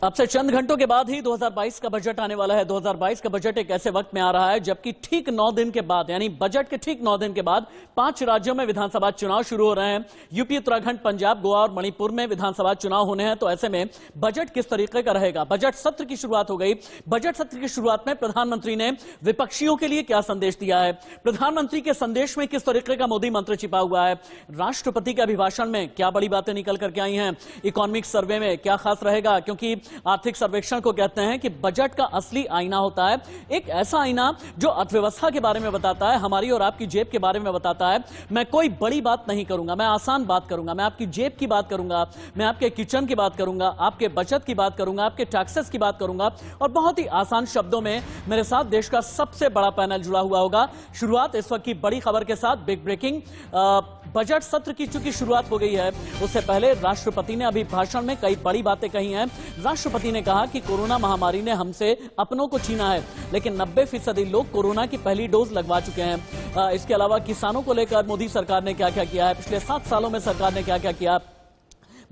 अब से चंद घंटों के बाद ही 2022 का बजट आने वाला है। 2022 का बजट एक ऐसे वक्त में आ रहा है जबकि ठीक 9 दिन के बाद, यानी बजट के ठीक 9 दिन के बाद 5 राज्यों में विधानसभा चुनाव शुरू हो रहे हैं। यूपी, उत्तराखंड, पंजाब, गोवा और मणिपुर में विधानसभा चुनाव होने हैं। तो ऐसे में बजट किस तरीके का रहेगा? बजट सत्र की शुरुआत हो गई। बजट सत्र की शुरुआत में प्रधानमंत्री ने विपक्षियों के लिए क्या संदेश दिया है? प्रधानमंत्री के संदेश में किस तरीके का मोदी मंत्र छिपा हुआ है? राष्ट्रपति के अभिभाषण में क्या बड़ी बातें निकल करके आई हैं? इकोनॉमिक सर्वे में क्या खास रहेगा? क्योंकि आर्थिक सर्वेक्षण को कहते हैं कि बजट का असली आईना होता है, एक ऐसा आईना जो अर्थव्यवस्था के बारे में बताता है, हमारी और आपकी जेब के बारे में बताता है। मैं कोई बड़ी बात नहीं करूंगा, मैं आसान बात करूंगा, मैं आपकी जेब की बात करूंगा, मैं आपके किचन की बात करूंगा, आपके बचत की बात करूंगा, आपके टैक्सेस की बात करूंगा और बहुत ही आसान शब्दों में मेरे साथ देश का सबसे बड़ा पैनल जुड़ा हुआ होगा। शुरुआत इस वक्त की बड़ी खबर के साथ, बिग ब्रेकिंग। बजट सत्र की चूंकि शुरुआत हो गई है, उससे पहले राष्ट्रपति ने अभी भाषण में कई बड़ी बातें कही हैं। राष्ट्रपति ने कहा कि कोरोना महामारी ने हमसे अपनों को छीना है, लेकिन 90% लोग कोरोना की पहली डोज लगवा चुके हैं। इसके अलावा किसानों को लेकर मोदी सरकार ने क्या क्या किया है, पिछले 7 सालों में सरकार ने क्या क्या किया,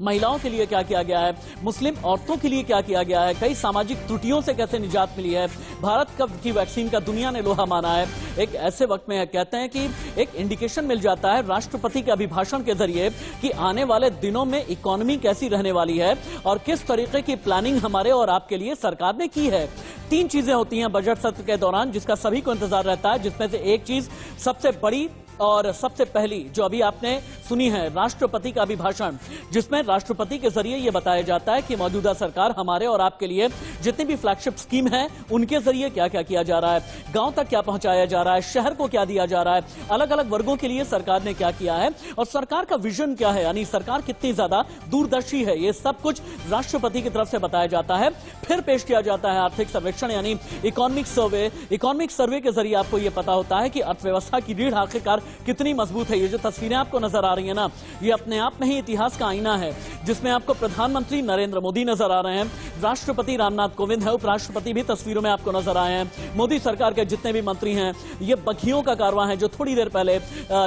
महिलाओं के लिए क्या किया गया है, मुस्लिम औरतों के लिए क्या किया गया है, कई सामाजिक त्रुटियों से कैसे निजात मिली है, भारत की वैक्सीन का दुनिया ने लोहा माना है। एक ऐसे वक्त में कहते हैं कि एक इंडिकेशन मिल जाता है राष्ट्रपति के अभिभाषण के जरिए कि आने वाले दिनों में इकोनॉमी कैसी रहने वाली है और किस तरीके की प्लानिंग हमारे और आपके लिए सरकार ने की है। 3 चीजें होती हैं बजट सत्र के दौरान जिसका सभी को इंतजार रहता है, जिसमें से एक चीज सबसे बड़ी और सबसे पहली जो अभी आपने सुनी है, राष्ट्रपति का अभिभाषण, जिसमें राष्ट्रपति के जरिए यह बताया जाता है कि मौजूदा सरकार हमारे और आपके लिए जितनी भी फ्लैगशिप स्कीम है उनके जरिए क्या क्या किया जा रहा है, गांव तक क्या पहुंचाया जा रहा है, शहर को क्या दिया जा रहा है, अलग अलग वर्गों के लिए सरकार ने क्या किया है और सरकार का विजन क्या है, यानी सरकार कितनी ज्यादा दूरदर्शी है, ये सब कुछ राष्ट्रपति की तरफ से बताया जाता है। फिर पेश किया जाता है आर्थिक सर्वेक्षण यानी इकोनॉमिक सर्वे। इकोनॉमिक सर्वे के जरिए आपको यह पता होता है कि अर्थव्यवस्था की रीढ़ आखिरकार कितनी मजबूत है। ये जो तस्वीरें आपको नजर आ रही है ना, ये अपने आप में ही इतिहास का आईना है, जिसमें आपको प्रधानमंत्री नरेंद्र मोदी नजर आ रहे हैं, राष्ट्रपति रामनाथ कोविंद है, उपराष्ट्रपति भी तस्वीरों में आपको नजर आए हैं, मोदी सरकार के जितने भी मंत्री हैं। ये बखियों का कारवां है जो थोड़ी देर पहले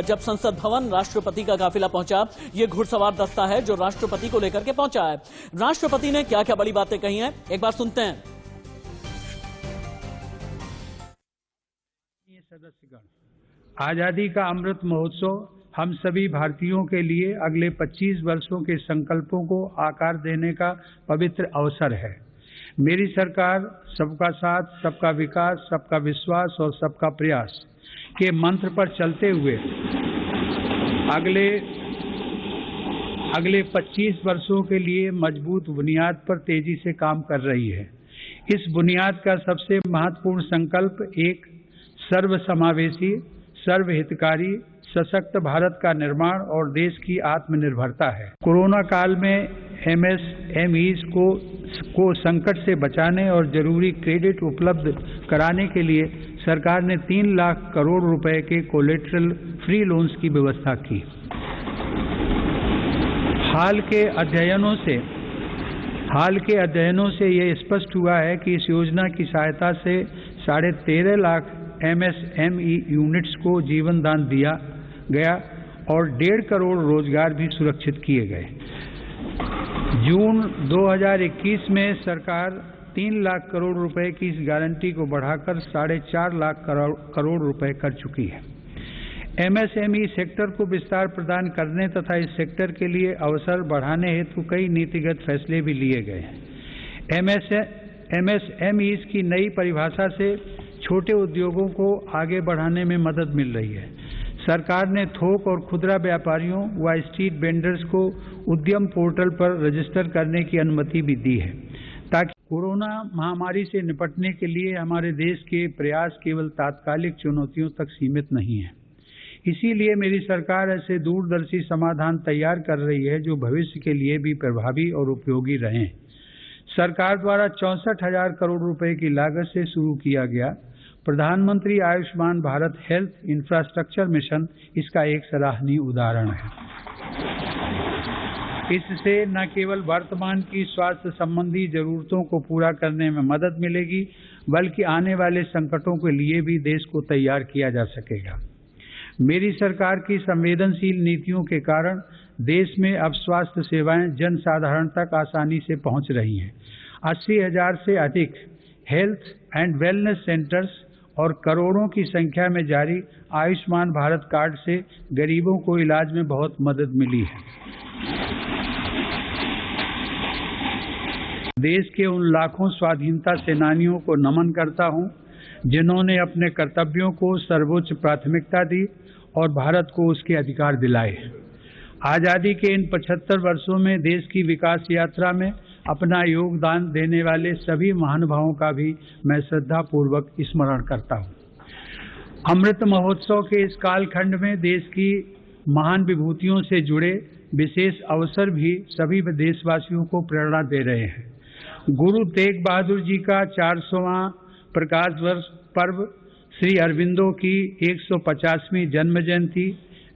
जब संसद भवन राष्ट्रपति का काफिला पहुंचा, ये घुड़सवार दस्ता है जो राष्ट्रपति को लेकर के पहुंचा है। राष्ट्रपति ने क्या क्या बड़ी बातें कही हैं, एक बार सुनते हैं। सदस्यगण, आजादी का अमृत महोत्सव हम सभी भारतीयों के लिए अगले 25 वर्षों के संकल्पों को आकार देने का पवित्र अवसर है। मेरी सरकार सबका साथ, सबका विकास, सबका विश्वास और सबका प्रयास के मंत्र पर चलते हुए अगले 25 वर्षों के लिए मजबूत बुनियाद पर तेजी से काम कर रही है। इस बुनियाद का सबसे महत्वपूर्ण संकल्प एक सर्वसमावेशी, सर्वहितकारी, सशक्त भारत का निर्माण और देश की आत्मनिर्भरता है। कोरोना काल में एमएसएमईज को संकट से बचाने और जरूरी क्रेडिट उपलब्ध कराने के लिए सरकार ने 3 लाख करोड़ रुपए के कोलेटरल फ्री लोन्स की व्यवस्था की। हाल के अध्ययनों से यह स्पष्ट हुआ है कि इस योजना की सहायता से 13.5 लाख एमएसएमई यूनिट्स को जीवन दान दिया गया और 1.5 करोड़ रोजगार भी सुरक्षित किए गए। जून 2021 में सरकार 3 लाख करोड़ रुपए की इस गारंटी को बढ़ाकर 4.5 लाख करोड़ रुपए कर चुकी है। एमएसएमई सेक्टर को विस्तार प्रदान करने तथा इस सेक्टर के लिए अवसर बढ़ाने हेतु कई नीतिगत फैसले भी लिए गए हैं। एमएसएमईज की नई परिभाषा से छोटे उद्योगों को आगे बढ़ाने में मदद मिल रही है। सरकार ने थोक और खुदरा व्यापारियों व स्ट्रीट वेंडर्स को उद्यम पोर्टल पर रजिस्टर करने की अनुमति भी दी है, ताकि कोरोना महामारी से निपटने के लिए हमारे देश के प्रयास केवल तात्कालिक चुनौतियों तक सीमित नहीं है। इसीलिए मेरी सरकार ऐसे दूरदर्शी समाधान तैयार कर रही है जो भविष्य के लिए भी प्रभावी और उपयोगी रहें। सरकार द्वारा 64,000 करोड़ रुपए की लागत से शुरू किया गया प्रधानमंत्री Ayushman Bharat health infrastructure mission इसका एक सराहनीय उदाहरण है। इससे न केवल वर्तमान की स्वास्थ्य संबंधी जरूरतों को पूरा करने में मदद मिलेगी, बल्कि आने वाले संकटों के लिए भी देश को तैयार किया जा सकेगा। मेरी सरकार की संवेदनशील नीतियों के कारण देश में अब स्वास्थ्य सेवाएं जन साधारण तक आसानी से पहुंच रही हैं। 80,000 से अधिक हेल्थ एंड वेलनेस सेंटर्स और करोड़ों की संख्या में जारी आयुष्मान भारत कार्ड से गरीबों को इलाज में बहुत मदद मिली है। देश के उन लाखों स्वाधीनता सेनानियों को नमन करता हूं, जिन्होंने अपने कर्तव्यों को सर्वोच्च प्राथमिकता दी और भारत को उसके अधिकार दिलाए। आजादी के इन 75 वर्षों में देश की विकास यात्रा में अपना योगदान देने वाले सभी महानुभावों का भी मैं श्रद्धापूर्वक स्मरण करता हूं। अमृत महोत्सव के इस कालखंड में देश की महान विभूतियों से जुड़े विशेष अवसर भी सभी देशवासियों को प्रेरणा दे रहे हैं। गुरु तेग बहादुर जी का 400वां प्रकाश वर्ष पर्व, श्री अरविंदो की 150वीं जन्म जयंती,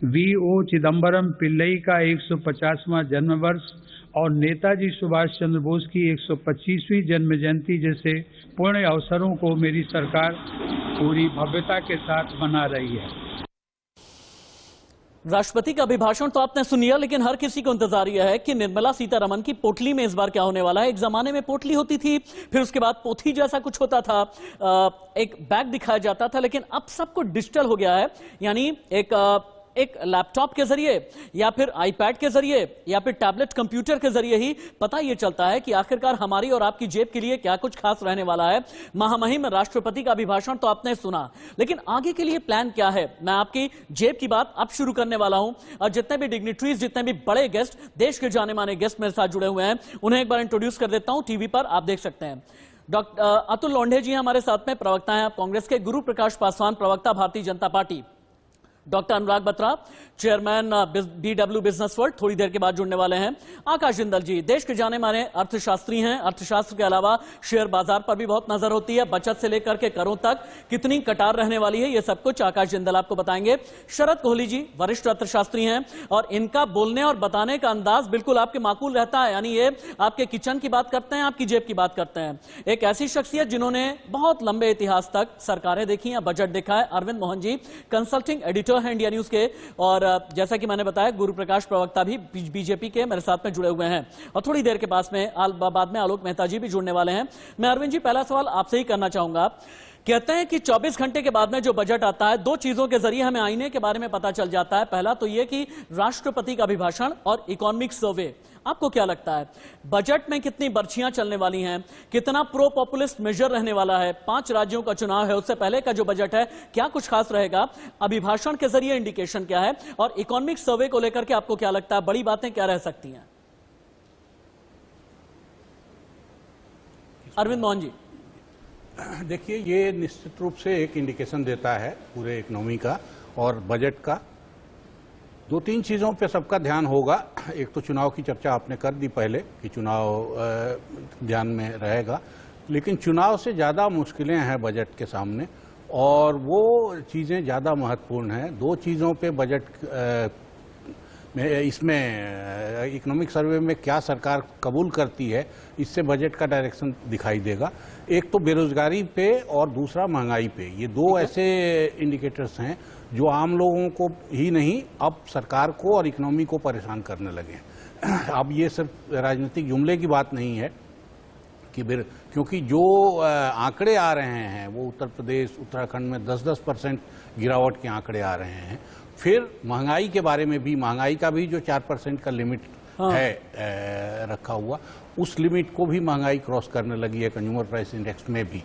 V.O. चिदम्बरम पिल्लई का 150वां जन्म वर्ष और नेताजी सुभाष चंद्र बोस की 125वीं जन्म जयंती जैसे पुण्य अवसरों को मेरी सरकार पूरी भव्यता के साथ मना रही है। राष्ट्रपति का अभिभाषण तो आपने सुन लिया, लेकिन हर किसी को इंतजार यह है कि निर्मला सीतारमण की पोटली में इस बार क्या होने वाला है। एक जमाने में पोटली होती थी, फिर उसके बाद पोथी जैसा कुछ होता था, एक बैग दिखाया जाता था, लेकिन अब सब कुछ डिजिटल हो गया है। यानी एक लैपटॉप के जरिए या फिर आईपैड के जरिए या फिर टैबलेट कंप्यूटर के जरिए ही पता यह चलता है कि आखिरकार हमारी और आपकी जेब के लिए क्या कुछ खास रहने वाला है। महामहिम राष्ट्रपति का अभिभाषण तो आपने सुना, लेकिन आगे के लिए प्लान क्या है, मैं आपकी जेब की बात अब शुरू करने वाला हूं। और जितने भी डिग्निटरीज, जितने भी बड़े गेस्ट, देश के जाने माने गेस्ट मेरे साथ जुड़े हुए हैं, उन्हें एक बार इंट्रोड्यूस कर देता हूं। टीवी पर आप देख सकते हैं डॉक्टर अतुल लोंढे जी हमारे साथ में, प्रवक्ता हैं कांग्रेस के। गुरु प्रकाश पासवान, प्रवक्ता Bharatiya Janata Party. Doctor Anurag Batra, chairman DW business world, थोड़ी देर के बाद जुड़ने वाले हैं। आकाश जिंदल जी, देश के जाने माने अर्थशास्त्री हैं। अर्थशास्त्र के अलावा शेयर बाजार पर भी बहुत नजर होती है, बचत से लेकर के करों तक कितनी कटार रहने वाली है, ये सब कुछ आकाश जिंदल आपको बताएंगे। शरद कोहली जी वरिष्ठ अर्थशास्त्री हैं और इनका बोलने और बताने का अंदाज बिल्कुल आपके माकूल रहता है। यानी ये आपके किचन की बात करते हैं, आपकी जेब की बात करते हैं। एक ऐसी शख्सियत जिन्होंने बहुत लंबे इतिहास तक सरकारें देखी हैं, बजट देखा है, अरविंद मोहन जी कंसल्टिंग एडिटर हैं इंडिया न्यूज के, और जैसा कि मैंने बताया गुरु प्रकाश प्रवक्ता भी बीजेपी के मेरे साथ में जुड़े हुए हैं। और थोड़ी देर के बाद में आलोक मेहता जी भी जुड़ने वाले हैं। मैं अरविंद जी पहला सवाल आपसे ही करना चाहूंगा। कहते हैं कि 24 घंटे के बाद में जो बजट आता है, दो चीजों के जरिए हमें आईने के बारे में पता चल जाता है। पहला तो यह कि राष्ट्रपति का अभिभाषण और इकोनॉमिक सर्वे। आपको क्या लगता है बजट में कितनी बर्छियां चलने वाली हैं, कितना प्रो पॉपुलिस्ट मेजर रहने वाला है? 5 राज्यों का चुनाव है, उससे पहले का जो बजट है क्या कुछ खास रहेगा? अभिभाषण के जरिए इंडिकेशन क्या है, और इकोनॉमिक सर्वे को लेकर के आपको क्या लगता है, बड़ी बातें क्या रह सकती हैं? अरविंद मोहन जी। देखिए, ये निश्चित रूप से एक इंडिकेशन देता है पूरे इकोनॉमी का और बजट का। 2-3 चीज़ों पे सबका ध्यान होगा। एक तो चुनाव की चर्चा आपने कर दी पहले कि चुनाव ध्यान में रहेगा, लेकिन चुनाव से ज़्यादा मुश्किलें हैं बजट के सामने, और वो चीज़ें ज़्यादा महत्वपूर्ण हैं। 2 चीज़ों पे बजट में, इसमें इकोनॉमिक सर्वे में क्या सरकार कबूल करती है, इससे बजट का डायरेक्शन दिखाई देगा। एक तो बेरोजगारी पे और दूसरा महंगाई पे। ये 2 ऐसे इंडिकेटर्स हैं जो आम लोगों को ही नहीं, अब सरकार को और इकोनॉमी को परेशान करने लगे हैं। अब ये सिर्फ राजनीतिक जुमले की बात नहीं है कि क्योंकि जो आंकड़े आ रहे हैं वो उत्तर प्रदेश, उत्तराखंड में 10% गिरावट के आंकड़े आ रहे हैं। फिर महंगाई के बारे में भी, महंगाई का भी जो 4% का लिमिट है रखा हुआ, उस लिमिट को भी महंगाई क्रॉस करने लगी है। कंज्यूमर प्राइस इंडेक्स में भी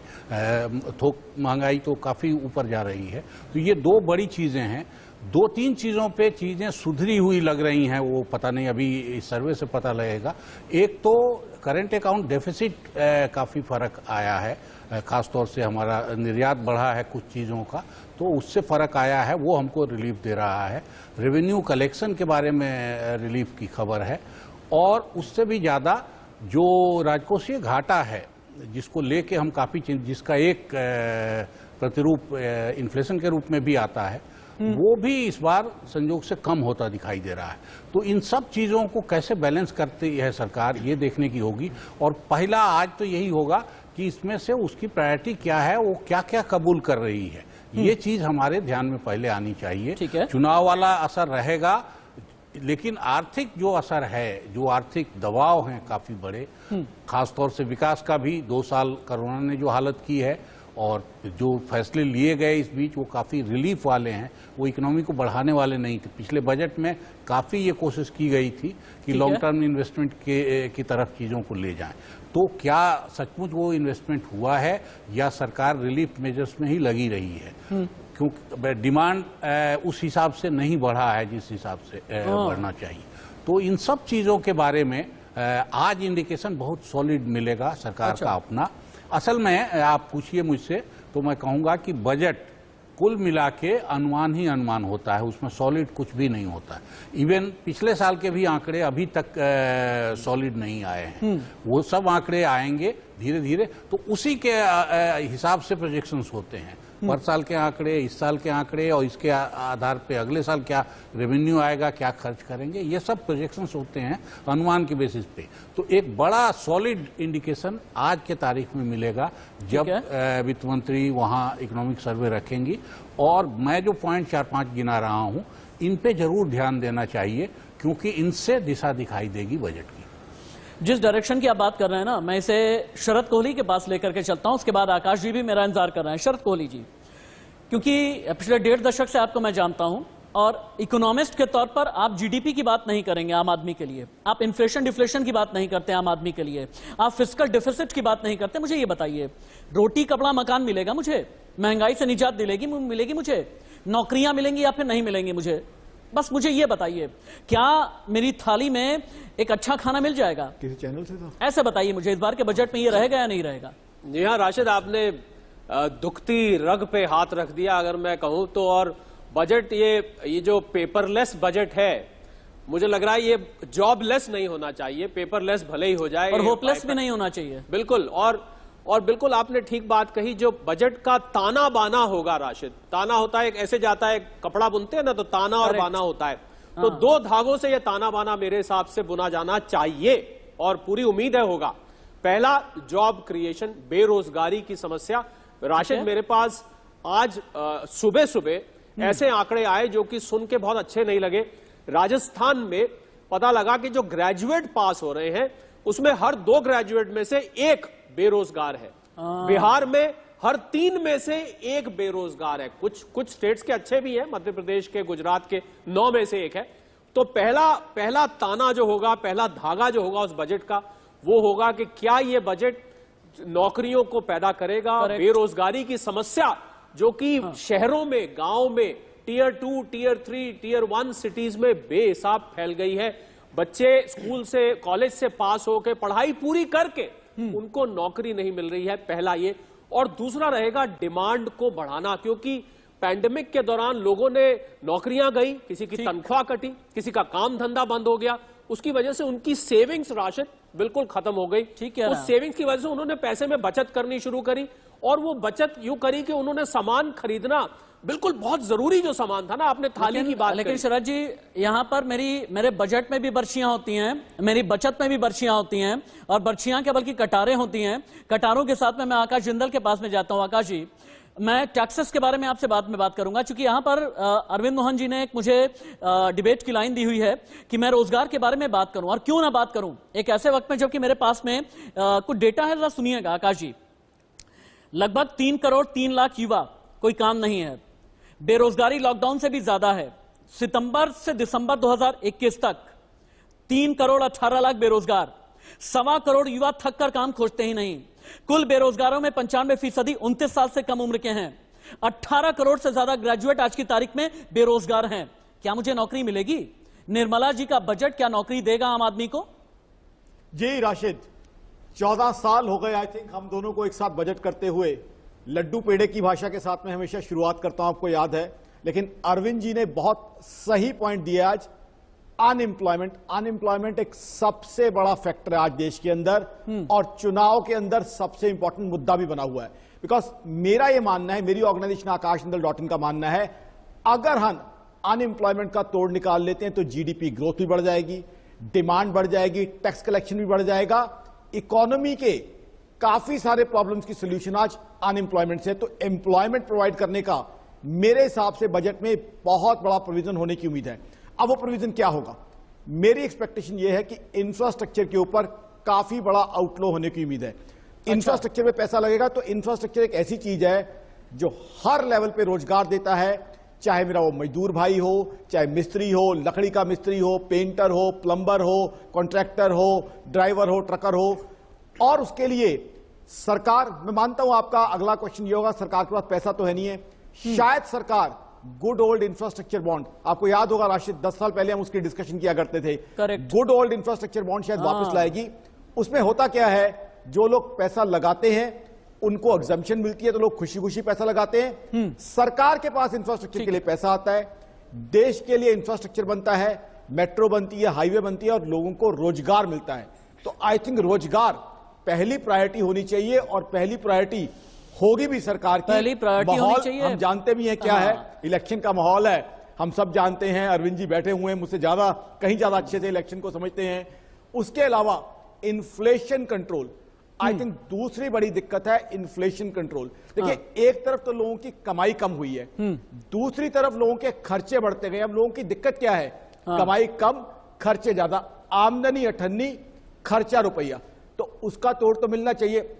थोक महंगाई तो काफ़ी ऊपर जा रही है। तो ये 2 बड़ी चीज़ें हैं। 2-3 चीज़ों पे चीज़ें सुधरी हुई लग रही हैं, वो पता नहीं, अभी इस सर्वे से पता लगेगा। एक तो करंट अकाउंट डेफिसिट काफ़ी फर्क आया है, ख़ासतौर से हमारा निर्यात बढ़ा है कुछ चीज़ों का, तो उससे फ़र्क आया है, वो हमको रिलीफ दे रहा है। रेवेन्यू कलेक्शन के बारे में रिलीफ की खबर है, और उससे भी ज़्यादा जो राजकोषीय घाटा है जिसको लेके हम काफ़ी जिसका एक प्रतिरूप इन्फ्लेशन के रूप में भी आता है, वो भी इस बार संयोग से कम होता दिखाई दे रहा है। तो इन सब चीज़ों को कैसे बैलेंस करती है सरकार, ये देखने की होगी। और पहला आज तो यही होगा कि इसमें से उसकी प्रायोरिटी क्या है, वो क्या क्या कबूल कर रही है, ये चीज़ हमारे ध्यान में पहले आनी चाहिए। ठीक है। चुनाव वाला असर रहेगा, लेकिन आर्थिक जो असर है, जो आर्थिक दबाव हैं काफी बड़े, खासतौर से विकास का भी 2 साल कोरोना ने जो हालत की है और जो फैसले लिए गए इस बीच वो काफ़ी रिलीफ वाले हैं, वो इकोनॉमी को बढ़ाने वाले नहीं थे। पिछले बजट में काफ़ी ये कोशिश की गई थी कि लॉन्ग टर्म इन्वेस्टमेंट की तरफ चीज़ों को ले जाएं। तो क्या सचमुच वो इन्वेस्टमेंट हुआ है या सरकार रिलीफ मेजर्स में ही लगी रही है? क्योंकि डिमांड उस हिसाब से नहीं बढ़ा है जिस हिसाब से बढ़ना चाहिए। तो इन सब चीज़ों के बारे में आज इंडिकेशन बहुत सॉलिड मिलेगा सरकार का अपना। असल में आप पूछिए मुझसे तो मैं कहूंगा कि बजट कुल मिला के अनुमान ही अनुमान होता है, उसमें सॉलिड कुछ भी नहीं होता है। इवन पिछले साल के भी आंकड़े अभी तक सॉलिड नहीं आए हैं, वो सब आंकड़े आएंगे धीरे धीरे, तो उसी के हिसाब से प्रोजेक्शंस होते हैं। पर साल के आंकड़े, इस साल के आंकड़े और इसके आधार पे अगले साल क्या रेवेन्यू आएगा, क्या खर्च करेंगे, ये सब प्रोजेक्शंस होते हैं अनुमान के बेसिस पे। तो एक बड़ा सॉलिड इंडिकेशन आज के तारीख में मिलेगा जब वित्त मंत्री वहाँ इकोनॉमिक सर्वे रखेंगी। और मैं जो पॉइंट 4-5 गिना रहा हूँ इन पे जरूर ध्यान देना चाहिए क्योंकि इनसे दिशा दिखाई देगी बजट की। जिस डायरेक्शन की आप बात कर रहे हैं ना, मैं इसे शरद कोहली के पास लेकर के चलता हूं, उसके बाद आकाश जी भी मेरा इंतजार कर रहे हैं। शरद कोहली जी, क्योंकि पिछले 1.5 दशक से आपको मैं जानता हूं और इकोनॉमिस्ट के तौर पर आप जीडीपी की बात नहीं करेंगे आम आदमी के लिए, आप इन्फ्लेशन डिफ्लेशन की बात नहीं करते आम आदमी के लिए, आप फिस्कल डेफिसिट की बात नहीं करते। मुझे ये बताइए, रोटी कपड़ा मकान मिलेगा मुझे, महंगाई से निजात मिलेगी मुझे, नौकरियां मिलेंगी या फिर नहीं मिलेंगी मुझे? बस मुझे ये बताइए, क्या मेरी थाली में एक अच्छा खाना मिल जाएगा किसी चैनल से? तो ऐसे बताइए मुझे, इस बार के बजट में ये रहेगा या नहीं रहेगा? जी हाँ राशिद, आपने दुखती रग पे हाथ रख दिया अगर मैं कहूं तो। और बजट ये जो पेपरलेस बजट है, मुझे लग रहा है ये जॉबलेस नहीं होना चाहिए, पेपरलेस भले ही हो जाए और होपलेस भी नहीं होना चाहिए। बिल्कुल। और बिल्कुल आपने ठीक बात कही, जो बजट का ताना बाना होगा राशिद, ताना होता है ऐसे जाता है, कपड़ा बुनते हैं ना तो ताना और बाना होता है, तो 2 धागों से ये ताना बाना मेरे हिसाब से बुना जाना चाहिए और पूरी उम्मीद है होगा। पहला, जॉब क्रिएशन, बेरोजगारी की समस्या। राशिद, मेरे पास आज सुबह सुबह ऐसे आंकड़े आए जो कि सुन के बहुत अच्छे नहीं लगे। राजस्थान में पता लगा कि जो ग्रेजुएट पास हो रहे हैं उसमें हर 2 ग्रेजुएट में से 1 बेरोजगार है। बिहार में हर 3 में से 1 बेरोजगार है। कुछ स्टेट्स के अच्छे भी हैं, मध्य प्रदेश के, गुजरात के 9 में से 1 है। तो पहला ताना जो होगा, पहला धागा जो होगा उस बजट का, वो होगा कि क्या ये बजट नौकरियों को पैदा करेगा। बेरोजगारी की समस्या जो कि शहरों में, गांव में, टियर 2, टियर 3, टियर 1 सिटीज में बेहिसाब फैल गई है। बच्चे स्कूल से, कॉलेज से पास होकर पढ़ाई पूरी करके उनको नौकरी नहीं मिल रही है, पहला ये। और दूसरा रहेगा डिमांड को बढ़ाना, क्योंकि पैंडेमिक के दौरान लोगों ने नौकरियां गई, किसी की तनख्वाह कटी, किसी का काम धंधा बंद हो गया, उसकी वजह से उनकी सेविंग्स राशिद बिल्कुल खत्म हो गई। ठीक है, उस सेविंग्स की वजह से उन्होंने पैसे में बचत करनी शुरू करी और वो बचत यूं करी कि उन्होंने सामान खरीदना, बिल्कुल बहुत जरूरी जो सामान था ना, आपने थाली की बात, लेकिन शरद जी, यहां पर मेरे बजट में भी बर्छियां होती हैं, मेरी बचत में भी बर्छियां होती हैं, और बर्छियां क्या बल्कि कटारें होती हैं। कटारों के साथ में मैं आकाश जिंदल के पास में जाता हूं। आकाश जी, मैं टैक्सेस के बारे में आपसे बाद में बात करूंगा, क्योंकि यहां पर अरविंद मोहन जी ने एक मुझे डिबेट की लाइन दी हुई है कि मैं रोजगार के बारे में बात करूं, और क्यों ना बात करूं एक ऐसे वक्त में जबकि मेरे पास में कुछ डेटा है। जरा सुनिएगा आकाश जी, लगभग 3 करोड़ 3 लाख युवा कोई काम नहीं है, बेरोजगारी लॉकडाउन से भी ज्यादा है। सितंबर से दिसंबर 2021 तक 3 करोड़ 18 लाख बेरोजगार, 1.25 करोड़ युवा थक कर काम खोजते ही नहीं। कुल बेरोजगारों में 95% 29 साल से कम उम्र के हैं। 18 करोड़ से ज्यादा ग्रेजुएट आज की तारीख में बेरोजगार हैं। क्या मुझे नौकरी मिलेगी? निर्मला जी का बजट क्या नौकरी देगा आम आदमी को? जी राशिद, 14 साल हो गए आई थिंक हम दोनों को एक साथ बजट करते हुए। लड्डू पेड़े की भाषा के साथ में हमेशा शुरुआत करता हूं, आपको याद है, लेकिन अरविंद जी ने बहुत सही पॉइंट दिया आज। अनएम्प्लॉयमेंट एक सबसे बड़ा फैक्टर है आज देश के अंदर, और चुनाव के अंदर सबसे इंपॉर्टेंट मुद्दा भी बना हुआ है। बिकॉज मेरा यह मानना है, मेरी ऑर्गेनाइजेशन akashjindal.in का मानना है, अगर हम अनएम्प्लॉयमेंट का तोड़ निकाल लेते हैं तो जीडीपी ग्रोथ भी बढ़ जाएगी, डिमांड बढ़ जाएगी, टैक्स कलेक्शन भी बढ़ जाएगा, इकोनॉमी के काफी सारे प्रॉब्लम्स की सोल्यूशन आज अनएम्प्लॉयमेंट से। तो एम्प्लॉयमेंट प्रोवाइड करने का मेरे हिसाब से बजट में बहुत बड़ा प्रोविजन होने की उम्मीद है। अब वो प्रोविजन क्या होगा? मेरी एक्सपेक्टेशन यह है कि इंफ्रास्ट्रक्चर के ऊपर काफी बड़ा आउटफ्लो होने की उम्मीद है। इंफ्रास्ट्रक्चर में पैसा लगेगा तो इंफ्रास्ट्रक्चर एक ऐसी चीज है जो हर लेवल पे रोजगार देता है, चाहे मेरा वो मजदूर भाई हो, चाहे मिस्त्री हो, लकड़ी का मिस्त्री हो, पेंटर हो, प्लम्बर हो, कॉन्ट्रैक्टर हो, ड्राइवर हो, ट्रकर हो। और उसके लिए सरकार, मैं मानता हूं आपका अगला क्वेश्चन ये होगा सरकार के पास पैसा तो है नहीं है, शायद सरकार गुड ओल्ड इंफ्रास्ट्रक्चर बॉन्ड, आपको याद होगा राशिद 10 साल पहले हम उसकी डिस्कशन किया करते थे, गुड ओल्ड इंफ्रास्ट्रक्चर बॉन्ड शायद वापस लाएगी। उसमें होता क्या है, जो लोग पैसा लगाते हैं उनको एग्जम्पशन मिलती है तो लोग खुशी खुशी पैसा लगाते हैं। सरकार के पास इंफ्रास्ट्रक्चर के लिए पैसा आता है, देश के लिए इंफ्रास्ट्रक्चर बनता है, मेट्रो बनती है, हाईवे बनती है और लोगों को रोजगार मिलता है। तो आई थिंक रोजगार पहली प्रायोरिटी होनी चाहिए और पहली प्रायोरिटी होगी भी सरकार की। पहली प्रायोरिटी होनी चाहिए। हम जानते भी हैं क्या है, इलेक्शन का माहौल है, हम सब जानते हैं, अरविंद जी बैठे हुए हैं मुझसे ज्यादा, कहीं ज्यादा अच्छे से इलेक्शन को समझते हैं। उसके अलावा इन्फ्लेशन कंट्रोल, आई थिंक दूसरी बड़ी दिक्कत है इन्फ्लेशन कंट्रोल। देखिए एक तरफ तो लोगों की कमाई कम हुई है, दूसरी तरफ लोगों के खर्चे बढ़ते गए। अब लोगों की दिक्कत क्या है, कमाई कम खर्चे ज्यादा, आमदनी 98 खर्चा रुपया, तो उसका तोड़ तो मिलना चाहिए।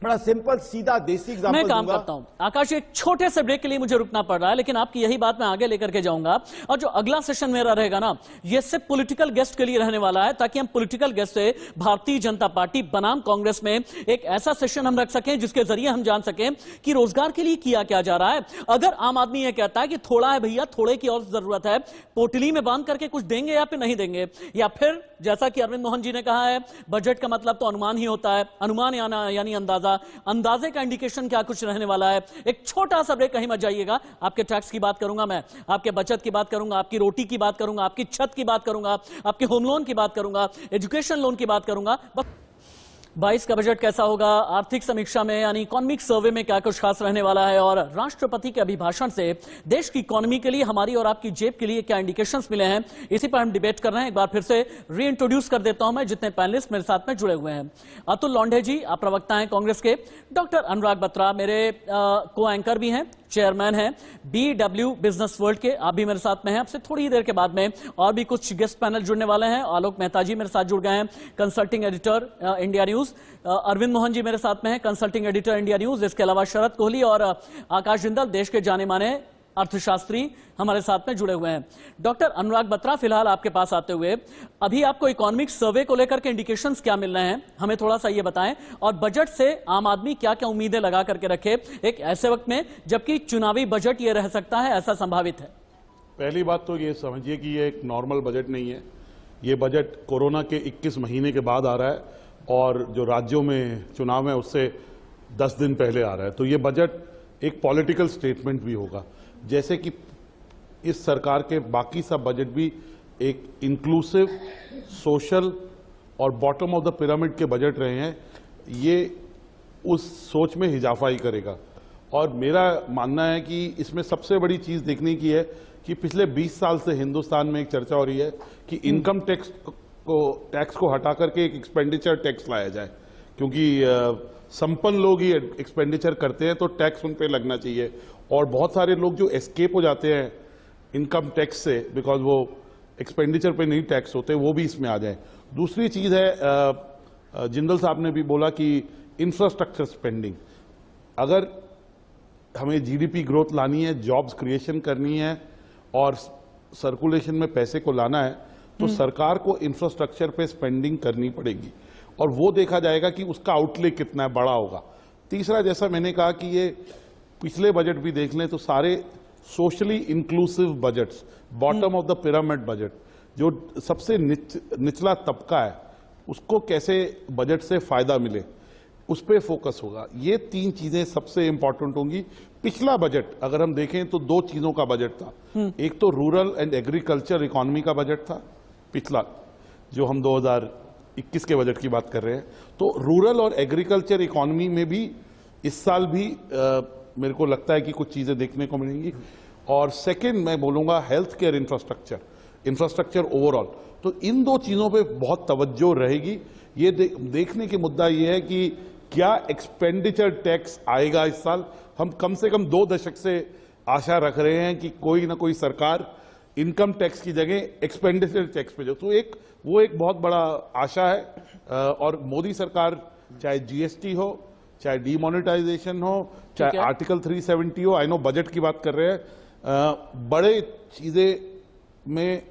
बड़ा सिंपल सीधा देसी एग्जांपल मैं काम करता हूं आकाश, एक छोटे से ब्रेक के लिए मुझे रुकना पड़ रहा है, लेकिन आपकी यही बात मैं आगे लेकर के जाऊंगा। और जो अगला सेशन मेरा रहेगा ना, ये सिर्फ पॉलिटिकल गेस्ट के लिए रहने वाला है, ताकि हम पॉलिटिकल गेस्ट से भारतीय जनता पार्टी बनाम कांग्रेस में एक ऐसा सेशन हम रख सकें जिसके जरिए हम जान सकें कि रोजगार के लिए किया क्या जा रहा है। अगर आम आदमी यह कहता है कि थोड़ा है भैया, थोड़े की और जरूरत है, पोटली में बांध करके कुछ देंगे या फिर नहीं देंगे, या फिर जैसा कि अरविंद मोहन जी ने कहा है, बजट का मतलब तो अनुमान ही होता है, अनुमान यानी अंदाजा, अंदाजे का इंडिकेशन क्या कुछ रहने वाला है। एक छोटा सा ब्रेक, कहीं मत जाइएगा। आपके टैक्स की बात करूंगा मैं, आपके बचत की बात करूंगा, आपकी रोटी की बात करूंगा, आपकी छत की बात करूंगा, आपके होम लोन की बात करूंगा, एजुकेशन लोन की बात करूंगा। 22 का बजट कैसा होगा, आर्थिक समीक्षा में यानी इकोनॉमिक सर्वे में क्या कुछ खास रहने वाला है, और राष्ट्रपति के अभिभाषण से देश की इकोनॉमी के लिए, हमारी और आपकी जेब के लिए क्या इंडिकेशंस मिले हैं, इसी पर हम डिबेट कर रहे हैं। एक बार फिर से रीइंट्रोड्यूस कर देता हूं मैं जितने पैनलिस्ट मेरे साथ में जुड़े हुए हैं। अतुल लौंडे जी, आप प्रवक्ता हैं कांग्रेस के। डॉक्टर अनुराग बत्रा मेरे को एंकर भी हैं, चेयरमैन हैं BW बिजनेस वर्ल्ड के, आप भी मेरे साथ में हैं। आपसे थोड़ी ही देर के बाद में और भी कुछ गेस्ट पैनल जुड़ने वाले हैं। आलोक मेहता जी मेरे साथ जुड़ गए हैं, consulting editor India news. Arvind Mohan ji मेरे साथ में हैं, कंसल्टिंग एडिटर इंडिया न्यूज। इसके अलावा शरद कोहली और आकाश जिंदल, देश के जाने माने अर्थशास्त्री, हमारे साथ में जुड़े हुए हैं। डॉक्टर अनुराग बत्रा, फिलहाल आपके पास आते हुए, अभी आपको इकोनॉमिक सर्वे को लेकर के इंडिकेशंस क्या मिल रहे हैं, हमें थोड़ा सा ये बताएं, और बजट से आम आदमी क्या क्या उम्मीदें लगा करके रखे एक ऐसे वक्त में जबकि चुनावी बजट ये रह सकता है, ऐसा संभावित है। पहली बात तो ये समझिए कि ये एक नॉर्मल बजट नहीं है, ये बजट कोरोना के 21 महीने के बाद आ रहा है और जो राज्यों में चुनाव है उससे 10 दिन पहले आ रहा है। तो ये बजट एक पॉलिटिकल स्टेटमेंट भी होगा, जैसे कि इस सरकार के बाकी सब बजट भी एक इंक्लूसिव, सोशल और बॉटम ऑफ द पिरामिड के बजट रहे हैं। ये उस सोच में इजाफा ही करेगा। और मेरा मानना है कि इसमें सबसे बड़ी चीज़ देखने की है कि पिछले 20 साल से हिंदुस्तान में एक चर्चा हो रही है कि इनकम टैक्स को हटा करके एक एक्सपेंडिचर टैक्स लाया जाए, क्योंकि संपन्न लोग ही एक्सपेंडिचर करते हैं तो टैक्स उन पे लगना चाहिए, और बहुत सारे लोग जो एस्केप हो जाते हैं इनकम टैक्स से बिकॉज वो एक्सपेंडिचर पे नहीं टैक्स होते, वो भी इसमें आ जाए। दूसरी चीज़ है, जिंदल साहब ने भी बोला कि इंफ्रास्ट्रक्चर स्पेंडिंग, अगर हमें GDP ग्रोथ लानी है, जॉब्स क्रिएशन करनी है और सर्कुलेशन में पैसे को लाना है, तो सरकार को इंफ्रास्ट्रक्चर पे स्पेंडिंग करनी पड़ेगी और वो देखा जाएगा कि उसका आउटले कितना बड़ा होगा। तीसरा, जैसा मैंने कहा कि ये पिछले बजट भी देख लें तो सारे socially inclusive budgets, bottom of the pyramid budget, जो सबसे निचला तबका है उसको कैसे बजट से फायदा मिले उस पर फोकस होगा। ये 3 चीजें सबसे इंपॉर्टेंट होंगी। पिछला बजट अगर हम देखें तो 2 चीजों का बजट था, एक तो रूरल एंड एग्रीकल्चर इकोनॉमी का बजट था पिछला, जो हम 2021 के बजट की बात कर रहे हैं। तो रूरल और एग्रीकल्चर इकोनॉमी में भी इस साल भी मेरे को लगता है कि कुछ चीजें देखने को मिलेंगी। और सेकंड मैं बोलूंगा हेल्थ केयर इंफ्रास्ट्रक्चर ओवरऑल, तो इन 2 चीजों पे बहुत तवज्जो रहेगी। ये देखने की मुद्दा ये है कि क्या एक्सपेंडिचर टैक्स आएगा इस साल। हम कम से कम 2 दशक से आशा रख रहे हैं कि कोई ना कोई सरकार इनकम टैक्स की जगह एक्सपेंडिचर टैक्स पे जो, तो वो एक बहुत बड़ा आशा है। और मोदी सरकार चाहे जीएसटी हो, चाहे डीमोनेटाइजेशन हो, चाहे आर्टिकल 370 हो, आई नो बजट की बात कर रहे हैं, बड़े चीजें में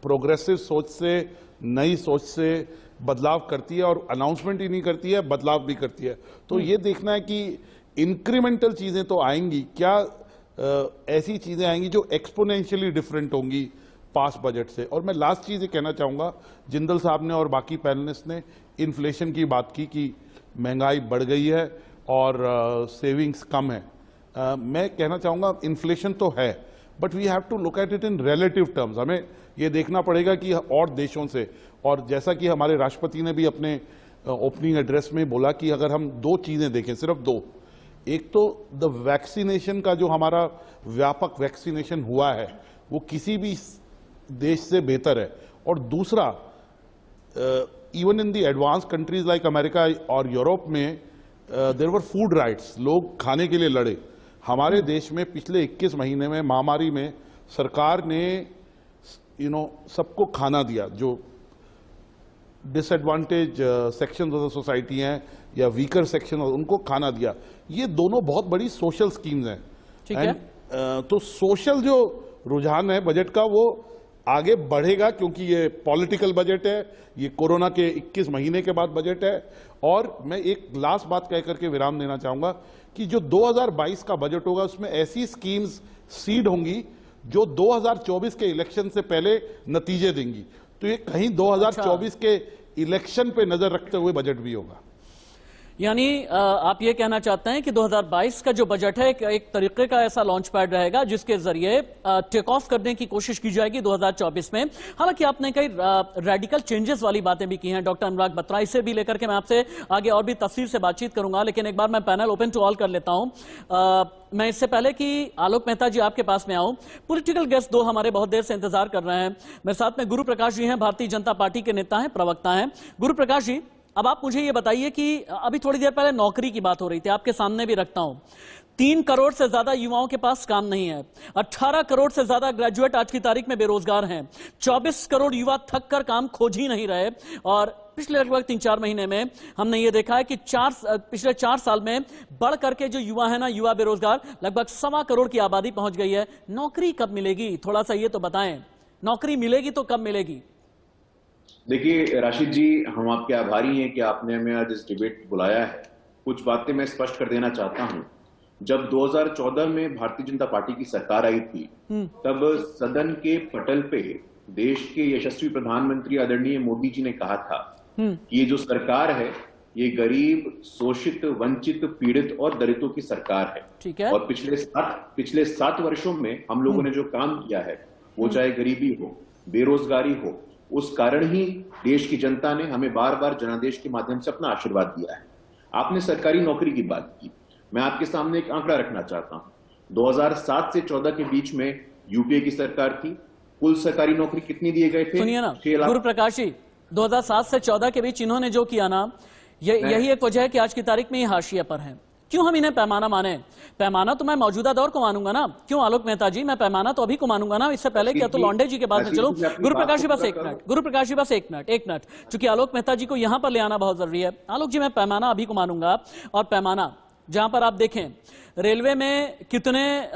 प्रोग्रेसिव सोच से, नई सोच से बदलाव करती है, और अनाउंसमेंट ही नहीं करती है, बदलाव भी करती है। तो ये देखना है कि इंक्रीमेंटल चीजें तो आएंगी, क्या ऐसी चीजें आएंगी जो एक्सपोनेंशियली डिफरेंट होंगी पास बजट से। और मैं लास्ट चीज ये कहना चाहूंगा, जिंदल साहब ने और बाकी पैनलिस्ट ने इन्फ्लेशन की बात की कि महंगाई बढ़ गई है और सेविंग्स कम है। मैं कहना चाहूंगा इन्फ्लेशन तो है, but we have to look at it in relative terms. हमें ये देखना पड़ेगा कि और देशों से, और जैसा कि हमारे राष्ट्रपति ने भी अपने ओपनिंग एड्रेस में बोला कि अगर हम दो चीजें देखें, सिर्फ दो, एक तो द वैक्सीनेशन का जो हमारा व्यापक वैक्सीनेशन हुआ है वो किसी भी देश से बेहतर है, और दूसरा even in the advance countries like America और यूरोप में देयर वर फूड राइट्स, लोग खाने के लिए लड़े। हमारे देश में पिछले 21 महीने में महामारी में सरकार ने सबको खाना दिया, जो disadvantage section of the society हैं या वीकर सेक्शन, उनको खाना दिया। ये दोनों बहुत बड़ी सोशल स्कीम्स हैं। ठीक है। तो सोशल जो रुझान है बजट का वो आगे बढ़ेगा, क्योंकि ये पॉलिटिकल बजट है, ये कोरोना के 21 महीने के बाद बजट है। और मैं एक लास्ट बात कह करके विराम देना चाहूंगा कि जो 2022 का बजट होगा उसमें ऐसी स्कीम्स सीड होंगी जो 2024 के इलेक्शन से पहले नतीजे देंगी। तो ये कहीं 2024 के इलेक्शन पे नजर रखते हुए बजट भी होगा। यानी आप ये कहना चाहते हैं कि 2022 का जो बजट है एक तरीके का ऐसा लॉन्च पैड रहेगा जिसके जरिए टेक ऑफ करने की कोशिश की जाएगी 2024 में। हालांकि आपने कई रेडिकल चेंजेस वाली बातें भी की हैं डॉक्टर अनुराग बत्रा, इसे भी लेकर के मैं आपसे आगे और भी तफसील से बातचीत करूंगा, लेकिन एक बार मैं पैनल ओपन टू ऑल कर लेता हूं। मैं इससे पहले कि आलोक मेहता जी आपके पास में आऊं, पॉलिटिकल गेस्ट दो हमारे बहुत देर से इंतजार कर रहे हैं। मेरे साथ में गुरु प्रकाश जी हैं, भारतीय जनता पार्टी के नेता हैं, प्रवक्ता हैं। गुरु प्रकाश जी, अब आप मुझे ये बताइए कि अभी थोड़ी देर पहले नौकरी की बात हो रही थी, आपके सामने भी रखता हूं, 3 करोड़ से ज्यादा युवाओं के पास काम नहीं है, 18 करोड़ से ज्यादा ग्रेजुएट आज की तारीख में बेरोजगार हैं, 24 करोड़ युवा थक कर काम खोज ही नहीं रहे। और पिछले लगभग 3-4 महीने में हमने ये देखा है कि पिछले 4 साल में बढ़ करके जो युवा है ना, युवा बेरोजगार लगभग 1.25 करोड़ की आबादी पहुंच गई है। नौकरी कब मिलेगी, थोड़ा सा ये तो बताएं, नौकरी मिलेगी तो कब मिलेगी? देखिए राशिद जी, हम आपके आभारी हैं कि आपने हमें आज इस डिबेट बुलाया है। कुछ बातें मैं स्पष्ट कर देना चाहता हूं। जब 2014 में भारतीय जनता पार्टी की सरकार आई थी, तब सदन के पटल पे देश के यशस्वी प्रधानमंत्री आदरणीय मोदी जी ने कहा था कि ये जो सरकार है ये गरीब, शोषित, वंचित, पीड़ित और दलितों की सरकार है। ठीक है। और पिछले 7 वर्षों में हम लोगों ने जो काम किया है, वो चाहे गरीबी हो, बेरोजगारी हो, उस कारण ही देश की जनता ने हमें बार बार जनादेश के माध्यम से अपना आशीर्वाद दिया है। आपने सरकारी नौकरी की बात की, मैं आपके सामने एक आंकड़ा रखना चाहता हूं। 2007 से 14 के बीच में यूपीए की सरकार थी, कुल सरकारी नौकरी कितनी दिए गए थे? सुनिए ना गुरु प्रकाश जी, 2007 से 14 के बीच इन्होंने जो किया ना, यही एक वजह है कि आज की तारीख में ये हाशिए पर हैं। क्यों हम इन्हें पैमाना माने? पैमाना तो मैं मौजूदा दौर को मानूंगा ना। क्यों आलोक मेहता जी, मैं पैमाना तो अभी को मानूंगा ना। इससे पहले क्या तो लौंडे जी के बाद में चलो। गुरु प्रकाश जी बस एक मिनट, गुरु प्रकाश जी बस एक मिनट, चूंकि आलोक मेहता जी को यहां पर ले आना बहुत जरूरी है। आलोक जी, मैं पैमाना अभी को मानूंगा, और पैमाना जहां पर आप देखें रेलवे में कितने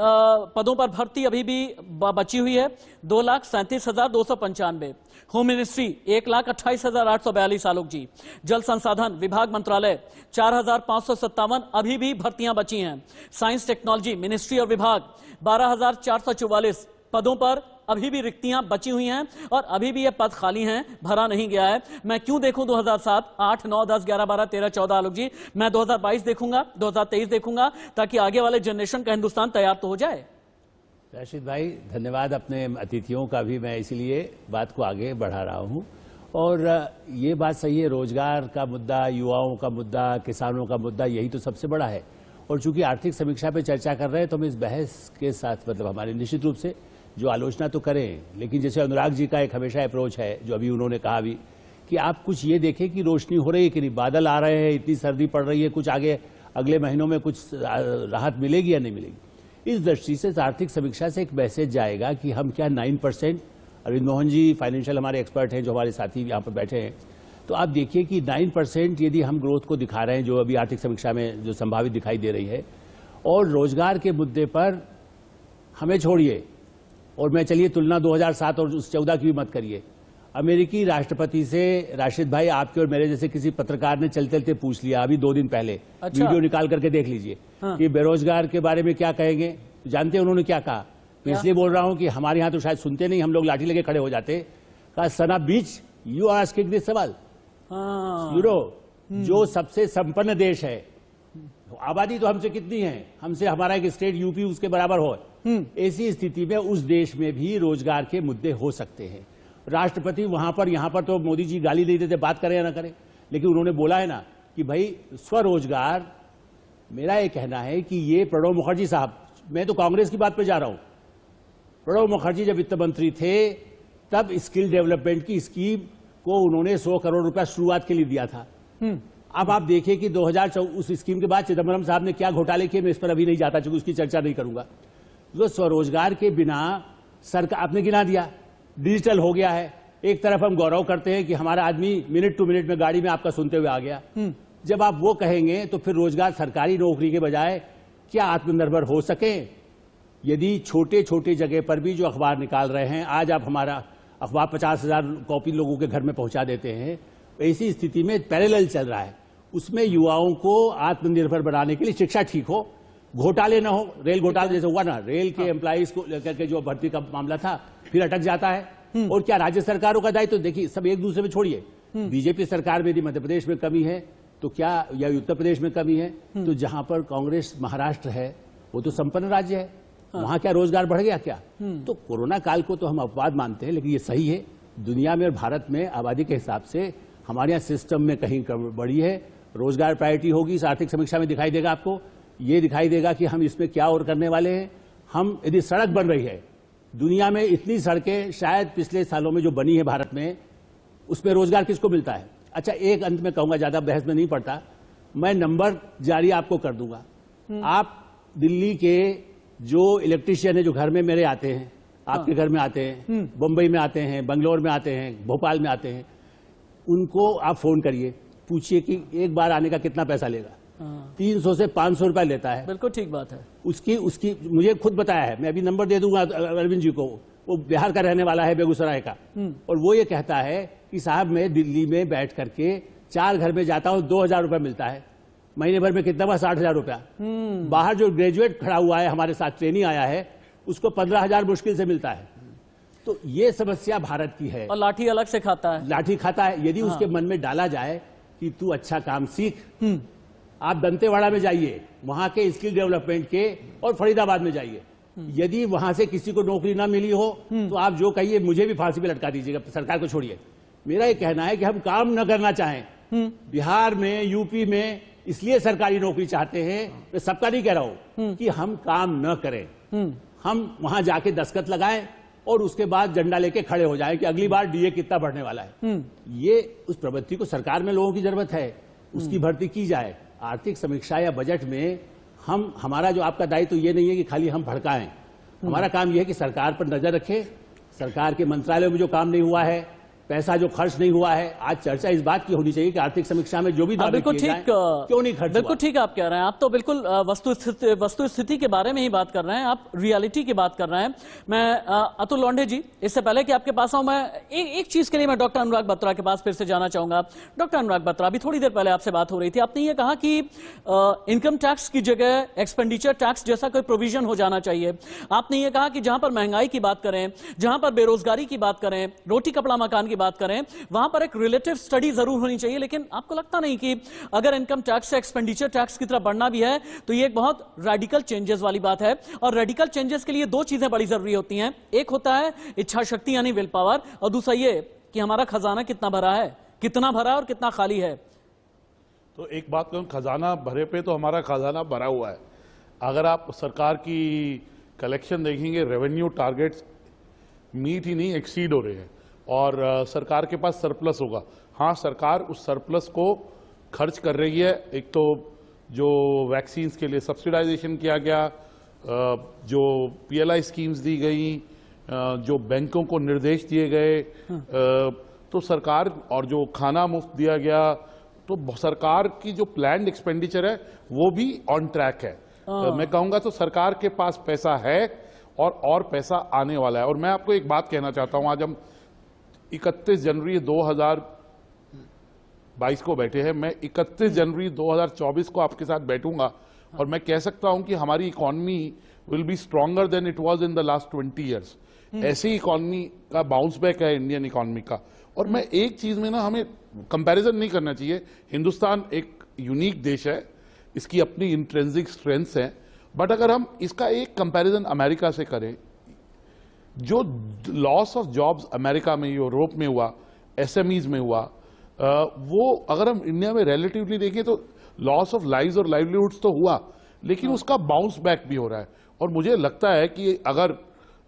पदों पर भर्ती अभी भी बची हुई है, 2,37,295। होम मिनिस्ट्री 1,28,842 आलोक जी। जल संसाधन विभाग मंत्रालय 4,557 अभी भी भर्तियां बची हैं। साइंस टेक्नोलॉजी मिनिस्ट्री और विभाग 12,444 पदों पर अभी भी रिक्तियां बची हुई हैं, और अभी भी ये पद खाली हैं, भरा नहीं गया है। मैं क्यों देखूं 2007, 8, 9, 10, 11, 12, 13, 14 आलोक जी? मैं 2022 देखूंगा, 2023 देखूंगा, ताकि आगे वाले जनरेशन का हिंदुस्तान तैयार तो हो जाए। राशिद भाई धन्यवाद अपने अतिथियों का भी, मैं इसलिए बात को आगे बढ़ा रहा हूं। और ये बात सही है, रोजगार का मुद्दा, युवाओं का मुद्दा, किसानों का मुद्दा, यही तो सबसे बड़ा है। और चूंकि आर्थिक समीक्षा पे चर्चा कर रहे हैं तो हम इस बहस के साथ मतलब हमारे निश्चित रूप से जो आलोचना तो करें, लेकिन जैसे अनुराग जी का एक हमेशा अप्रोच है, जो अभी उन्होंने कहा भी कि आप कुछ ये देखें कि रोशनी हो रही है कि नहीं, बादल आ रहे हैं, इतनी सर्दी पड़ रही है, कुछ आगे अगले महीनों में कुछ राहत मिलेगी या नहीं मिलेगी। इस दृष्टि से आर्थिक समीक्षा से एक मैसेज जाएगा कि हम क्या 9%, अरविंद मोहन जी फाइनेंशियल हमारे एक्सपर्ट हैं जो हमारे साथी यहाँ पर बैठे हैं, तो आप देखिए कि 9% यदि हम ग्रोथ को दिखा रहे हैं जो अभी आर्थिक समीक्षा में जो संभावित दिखाई दे रही है, और रोजगार के मुद्दे पर हमें छोड़िए और मैं चलिए तुलना 2007 और 2014 की भी मत करिए। अमेरिकी राष्ट्रपति से राशिद भाई आपके और मेरे जैसे किसी पत्रकार ने चलते चलते पूछ लिया अभी 2 दिन पहले, अच्छा। वीडियो निकाल करके देख लीजिए कि बेरोजगार के बारे में क्या कहेंगे। जानते हैं उन्होंने क्या कहा? मैं इसलिए बोल रहा हूं कि हमारे यहां तो शायद सुनते नहीं, हम लोग लाठी लेके खड़े हो जाते। कहा सना बीच यू आस्किंग दिस सवाल, जो सबसे संपन्न देश है, आबादी तो हमसे कितनी है, हमसे हमारा एक स्टेट यूपी उसके बराबर हो, ऐसी स्थिति में उस देश में भी रोजगार के मुद्दे हो सकते हैं। राष्ट्रपति वहां पर यहां पर तो मोदी जी गाली दे देते बात करें या ना करें, लेकिन उन्होंने बोला है ना कि भाई स्वरोजगार। मेरा ये कहना है कि ये प्रणब मुखर्जी साहब, मैं तो कांग्रेस की बात पे जा रहा हूं, प्रणब मुखर्जी जब वित्त मंत्री थे तब स्किल डेवलपमेंट की स्कीम को उन्होंने 100 करोड़ रुपया शुरुआत के लिए दिया था। अब आप देखिए कि 2014 उस स्कीम के बाद चिदम्बरम साहब ने क्या घोटाले किए, मैं इस पर अभी नहीं जाता क्योंकि उसकी चर्चा नहीं करूंगा। जो स्वरोजगार के बिना सरकार, आपने गिना दिया, डिजिटल हो गया है। एक तरफ हम गौरव करते हैं कि हमारा आदमी मिनट टू मिनट में गाड़ी में आपका सुनते हुए आ गया। जब आप वो कहेंगे तो फिर रोजगार सरकारी नौकरी के बजाय क्या आत्मनिर्भर हो सके? यदि छोटे छोटे जगह पर भी जो अखबार निकाल रहे हैं, आज आप हमारा अखबार 50,000 कॉपी लोगों के घर में पहुंचा देते हैं, ऐसी स्थिति में पैरेलल चल रहा है। उसमें युवाओं को आत्मनिर्भर बनाने के लिए शिक्षा ठीक हो, घोटाले ना हो। रेल घोटाला जैसे हुआ ना, रेल के एम्प्लॉइज को लेकर के जो भर्ती का मामला था फिर अटक जाता है। और क्या राज्य सरकारों का दायित्व? तो देखिए सब एक दूसरे में छोड़िए, बीजेपी सरकार में यदि मध्य प्रदेश में कमी है तो क्या, या उत्तर प्रदेश में कमी है तो जहां पर कांग्रेस महाराष्ट्र है वो तो संपन्न राज्य है, वहां क्या रोजगार बढ़ गया क्या? तो कोरोना काल को तो हम अपवाद मानते हैं, लेकिन ये सही है दुनिया में और भारत में आबादी के हिसाब से हमारे यहाँ सिस्टम में कहीं बढ़ी है। रोजगार प्रायोरिटी होगी, इस आर्थिक समीक्षा में दिखाई देगा आपको। ये दिखाई देगा कि हम इसमें क्या और करने वाले हैं। हम यदि सड़क बन रही है, दुनिया में इतनी सड़कें शायद पिछले सालों में जो बनी है भारत में, उसमें रोजगार किसको मिलता है? अच्छा, एक अंत में कहूंगा, ज्यादा बहस में नहीं पड़ता, मैं नंबर जारी आपको कर दूंगा। आप दिल्ली के जो इलेक्ट्रीशियन है जो घर में मेरे आते हैं, आपके घर में आते हैं, बंबई में आते हैं, बंगलोर में आते हैं, भोपाल में आते हैं, उनको आप फोन करिए, पूछिए कि एक बार आने का कितना पैसा लेगा। 300 से 500 रुपया लेता है। बिल्कुल ठीक बात है। उसकी मुझे खुद बताया है, मैं अभी नंबर दे दूंगा अरविंद जी को, वो बिहार का रहने वाला है, बेगूसराय का, और वो ये कहता है कि साहब मैं दिल्ली में बैठ करके 4 घर में जाता हूं, 2,000 रुपया मिलता है, महीने भर में कितना हुआ? 60,000 रुपया। बाहर जो ग्रेजुएट खड़ा हुआ है हमारे साथ, ट्रेनिंग आया है, उसको 15,000 मुश्किल से मिलता है। तो ये समस्या भारत की है। और लाठी अलग से खाता है, लाठी खाता है। यदि उसके मन में डाला जाए कि तू अच्छा काम सीख, आप दंतेवाड़ा में जाइए, वहां के स्किल डेवलपमेंट के, और फरीदाबाद में जाइए, यदि वहां से किसी को नौकरी ना मिली हो तो आप जो कहिए मुझे भी फांसी पे लटका दीजिएगा, सरकार को छोड़िए। मेरा ये कहना है कि हम काम न करना चाहें, बिहार में, यूपी में इसलिए सरकारी नौकरी चाहते हैं, मैं सबका नहीं कह रहा हूं कि हम काम न करें, हम वहां जाके दस्तखत लगाएं और उसके बाद झंडा लेके खड़े हो जाएं कि अगली बार डीए कितना बढ़ने वाला है। ये उस प्रवृत्ति को सरकार में लोगों की जरूरत है, उसकी भर्ती की जाए। आर्थिक समीक्षा या बजट में हमारा जो आपका दायित्व ये नहीं है कि खाली हम भड़काएं, हमारा काम यह है कि सरकार पर नजर रखें, सरकार के मंत्रालयों में जो काम नहीं हुआ है, पैसा जो खर्च नहीं हुआ है, आज चर्चा इस बात की होनी चाहिए कि आर्थिक समीक्षा में जो भी दावे किए जाएं, क्यों नहीं खर्च हुआ। बिल्कुल ठीक आप कह रहे हैं, आप तो बिल्कुल वस्तु स्थिति के बारे में ही बात कर रहे हैं, आप रियलिटी की बात कर रहे हैं। मैं अतुल लोंढे जी, इससे पहले कि आपके पास आऊं, मैं एक चीज के लिए मैं डॉक्टर अनुराग बत्रा के पास फिर से जाना चाहूंगा। डॉक्टर अनुराग बत्रा, अभी थोड़ी देर पहले आपसे बात हो रही थी, आपने ये कहा कि इनकम टैक्स की जगह एक्सपेंडिचर टैक्स जैसा कोई प्रोविजन हो जाना चाहिए। आपने ये कहा कि जहां पर महंगाई की बात करें, जहां पर बेरोजगारी की बात करें, रोटी कपड़ा मकान की बात करें, वहां पर एक रिलेटिव स्टडी जरूर होनी चाहिए। लेकिन आपको लगता नहीं कि अगर इनकम टैक्स से एक्सपेंडिचर टैक्स की तरफ बढ़ना भी है तो ये एक बहुत रेडिकल चेंजेस वाली बात है, और रेडिकल चेंजेस के लिए 2 चीजें बड़ी जरूरी होती हैं। एक होता है इच्छा शक्ति यानी विल पावर, और दूसरा ये कि हमारा खजाना कितना भरा है, कितना भरा और कितना खाली है। तो एक बात कहूं, खजाना भरे पे तो हमारा खजाना भरा हुआ है। अगर आप सरकार की कलेक्शन देखेंगे, रेवेन्यू टारगेट्स मीट ही नहीं एक्सीड हो रहे हैं, और सरकार के पास सरप्लस होगा। हाँ, सरकार उस सरप्लस को खर्च कर रही है। एक तो जो वैक्सीन्स के लिए सब्सिडाइजेशन किया गया, जो PLI स्कीम्स दी गई, जो बैंकों को निर्देश दिए गए, तो सरकार और जो खाना मुफ्त दिया गया, तो सरकार की जो प्लान्ड एक्सपेंडिचर है वो भी ऑन ट्रैक है। मैं कहूंगा तो सरकार के पास पैसा है और पैसा आने वाला है। और मैं आपको एक बात कहना चाहता हूं, आज हम 31 जनवरी 2022 को बैठे हैं, मैं 31 जनवरी 2024 को आपके साथ बैठूंगा और मैं कह सकता हूं कि हमारी economy will be stronger than it was in the last 20 years. ऐसी इकोनॉमी का बाउंस बैक है इंडियन इकोनॉमी का। और मैं एक चीज में ना, हमें कंपैरिजन नहीं करना चाहिए। हिंदुस्तान एक यूनिक देश है, इसकी अपनी इंट्रिंसिक स्ट्रेंथ्स हैं, बट अगर हम इसका एक कंपैरिजन अमेरिका से करें, जो लॉस ऑफ जॉब्स अमेरिका में, यूरोप में हुआ, एसएमईज में हुआ, वो अगर हम इंडिया में रिलेटिवली देखें तो लॉस ऑफ लाइव्स और लाइवलीहुड्स तो हुआ, लेकिन उसका बाउंस बैक भी हो रहा है। और मुझे लगता है कि अगर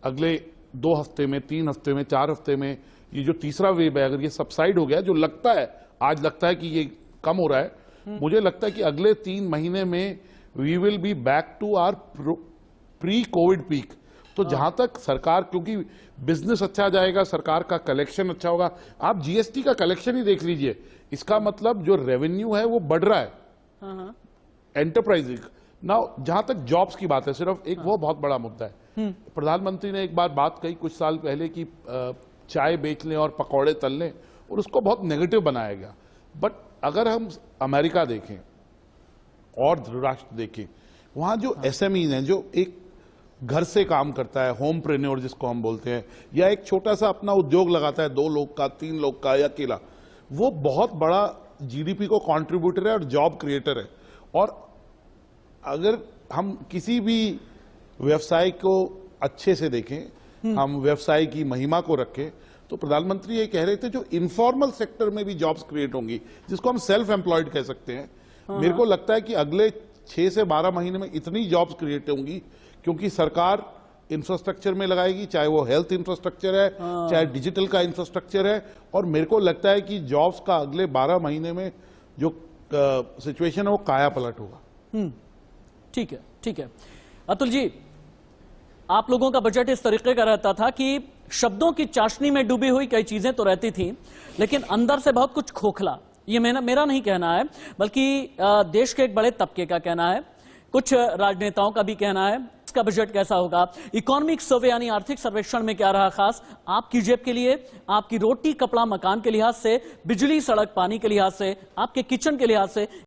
अगले 2 हफ्ते में, 3 हफ्ते में, 4 हफ्ते में ये जो तीसरा वेव है, अगर ये सबसाइड हो गया, जो लगता है आज लगता है कि ये कम हो रहा है, मुझे लगता है कि अगले 3 महीने में we will be back to our pre covid peak. तो जहां तक सरकार, क्योंकि बिजनेस अच्छा जाएगा, सरकार का कलेक्शन अच्छा होगा। आप जीएसटी का कलेक्शन ही देख लीजिए, इसका मतलब जो रेवेन्यू है वो बढ़ रहा है एंटरप्राइजिंग। नाउ जहां तक जॉब्स की बात है, सिर्फ एक वो बहुत बड़ा मुद्दा है। प्रधानमंत्री ने एक बात कही कुछ साल पहले कि चाय बेच लें और पकौड़े तल लें, और उसको बहुत नेगेटिव बनाया गया। बट अगर हम अमेरिका देखें और राष्ट्र देखें, वहां जो एसएमईज हैं, जो एक घर से काम करता है, होमप्रेन्योर जिसको हम बोलते हैं, या एक छोटा सा अपना उद्योग लगाता है 2 लोग का, 3 लोग का या अकेला, वो बहुत बड़ा जीडीपी को कंट्रीब्यूटर है और जॉब क्रिएटर है। और अगर हम किसी भी व्यवसाय को अच्छे से देखें, हम व्यवसाय की महिमा को रखें, तो प्रधानमंत्री ये कह रहे थे जो इनफॉर्मल सेक्टर में भी जॉब्स क्रिएट होंगी, जिसको हम सेल्फ एम्प्लॉयड कह सकते हैं। मेरे को लगता है कि अगले 6 से 12 महीने में इतनी जॉब्स क्रिएट होंगी, क्योंकि सरकार इंफ्रास्ट्रक्चर में लगाएगी, चाहे वो हेल्थ इंफ्रास्ट्रक्चर है, चाहे डिजिटल का इंफ्रास्ट्रक्चर है। और मेरे को लगता है कि जॉब्स का अगले 12 महीने में जो सिचुएशन है वो काया पलट होगा। ठीक है, ठीक है। अतुल जी, आप लोगों का बजट इस तरीके का रहता था कि शब्दों की चाशनी में डूबी हुई कई चीजें तो रहती थी, लेकिन अंदर से बहुत कुछ खोखला। ये मेरा नहीं कहना है, बल्कि देश के एक बड़े तबके का कहना है, कुछ राजनेताओं का भी कहना है। इसका बजट कैसा होगा? इकोनॉमिक सर्वे यानी आर्थिक सर्वेक्षण में क्या रहा खास आपकी जेब के लिए, आपकी रोटी कपड़ा मकान के लिहाज से, बिजली सड़क पानी के लिहाज से, आपके किचन के लिहाज से?